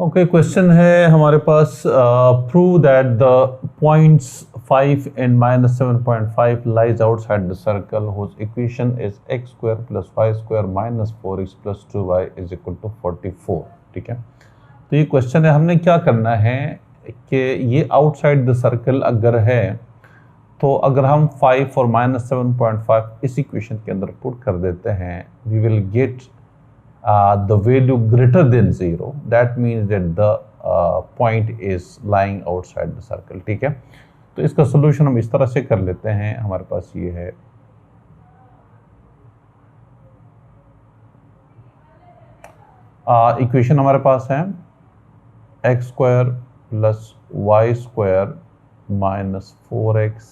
Okay, question है हमारे पास, prove that the points 5 and -7.5 lies outside the circle whose equation is x square plus y square minus 4x plus 2y is equal to 44। ठीक है, तो ये question है, हमने क्या करना है कि ये आउटसाइड द सर्कल अगर है तो अगर हम 5 और -7.5 इस इक्वेशन के अंदर पुट कर देते हैं, we will get the value greater than 0, that means that the point is lying outside the circle। ठीक है, तो इसका सोल्यूशन हम इस तरह से कर लेते हैं। हमारे पास ये है इक्वेशन हमारे पास है x square plus y square minus 4x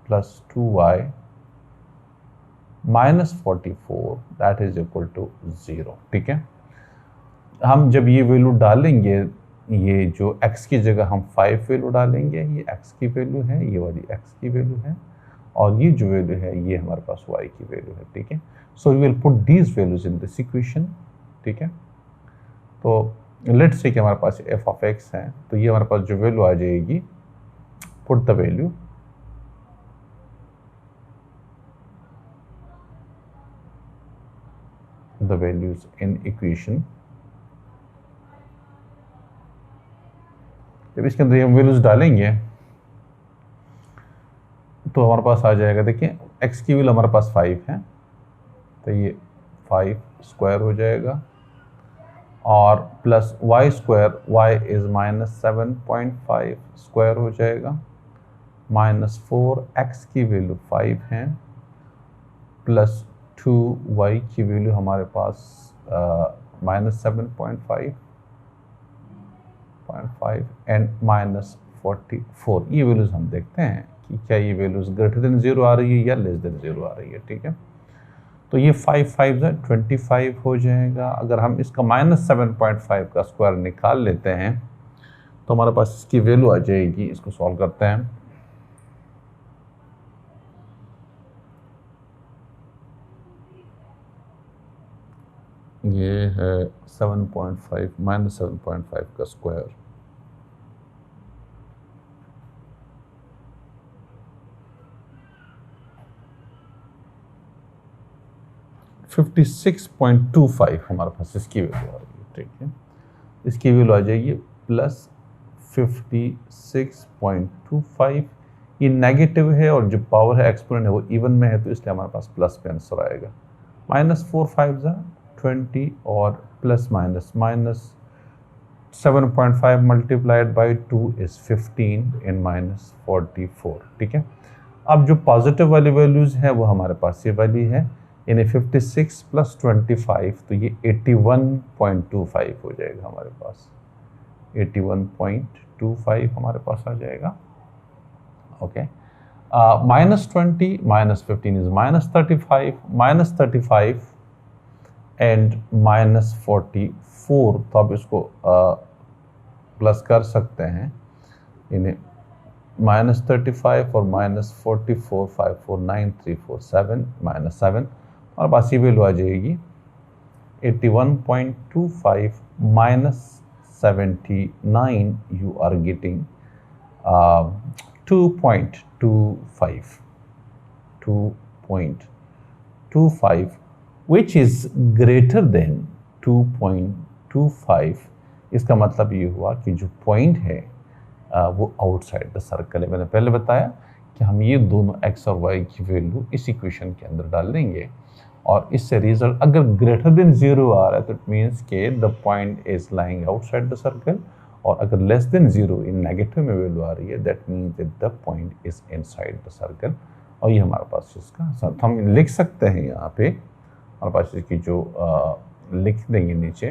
plus 2y -44 that is equal to 0। ठीक है, हम जब ये वैल्यू डालेंगे, ये जो x की जगह हम 5 वैल्यू डालेंगे, ये x की वैल्यू है, ये वाली x की वैल्यू है, और ये जो वैल्यू है ये हमारे पास y की वैल्यू है। ठीक है, so we will put these values in this equation. ठीक है, तो लेट्स से कि हमारे पास f ऑफ x है, तो ये हमारे पास जो वैल्यू आ जाएगी, put the value the values in equation। जब इसके अंदर हम वैल्यूज डालेंगे तो हमारे पास आ जाएगा, देखिए x की वैल्यू हमारे पास 5 है, तो ये 5 स्क्वायर हो जाएगा, और plus y square, y is -7.5 square हो जाएगा, -4 x की वैल्यू 5 है, प्लस 2y की वैल्यू हमारे पास -7.5 एंड -44। ये वैल्यूज हम देखते हैं कि क्या ये वैल्यूज ग्रेटर देन 0 आ रही है या लेस देन 0 आ रही है। ठीक है, तो ये 5 5 25 हो जाएगा। अगर हम इसका -7.5 का स्क्वायर निकाल लेते हैं तो हमारे पास इसकी वैल्यू आ जाएगी। इसको सॉल्व करते हैं, ये है 7.5 -7.5 का स्क्वायर, $56.25 हमारे पास इसकी वैल्यू आ रही है। ठीक है, इसकी वैल्यू आ जाएगी प्लस 56.25। ये नेगेटिव है और जो पावर है एक्सपोनेंट है वो इवन में है, तो इसलिए हमारे पास प्लस पे आंसर आएगा। -4 5 20 और plus minus 7.5 multiplied by 2 is 15 इन -44। ठीक है, अब जो पॉजिटिव वाली वैल्यूज है वो हमारे पास ये वाली है, यानी 56 प्लस 25, तो ये 81.25 हो जाएगा हमारे पास, 81.25 हमारे पास आ जाएगा। ओके, -20 -15 इज -35, -35 एंड -44, तो आप इसको प्लस कर सकते हैं, इन्हें -35 और -44 5 4 9 3 4 7 -7, और बस ये वैल्यू आ जाएगी 81.25 -79, you are getting 2.25 which is greater than 2.25। इसका मतलब ये हुआ कि जो पॉइंट है वो आउटसाइड द सर्कल है। मैंने पहले बताया कि हम ये दोनों x और y की वैल्यू इस इक्वेशन के अंदर डाल देंगे, और इससे रिजल्ट अगर ग्रेटर देन 0 आ रहा है तो इट मीन्स के the point is lying outside the circle, और अगर लेस देन 0 इन नेगेटिव में वैल्यू आ रही है, that means that the point is inside the circle. और ये हमारे पास इसका हम लिख सकते हैं, यहाँ पे हमारे पास इसकी जो लिख देंगे नीचे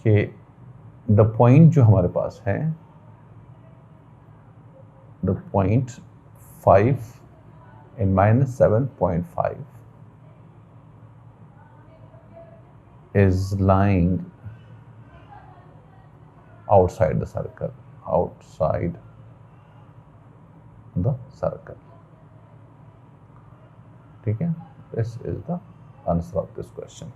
कि द पॉइंट जो हमारे पास है, the point 5 in -7.5 is lying outside the circle, outside the circle। ठीक है, this is the answer of this question।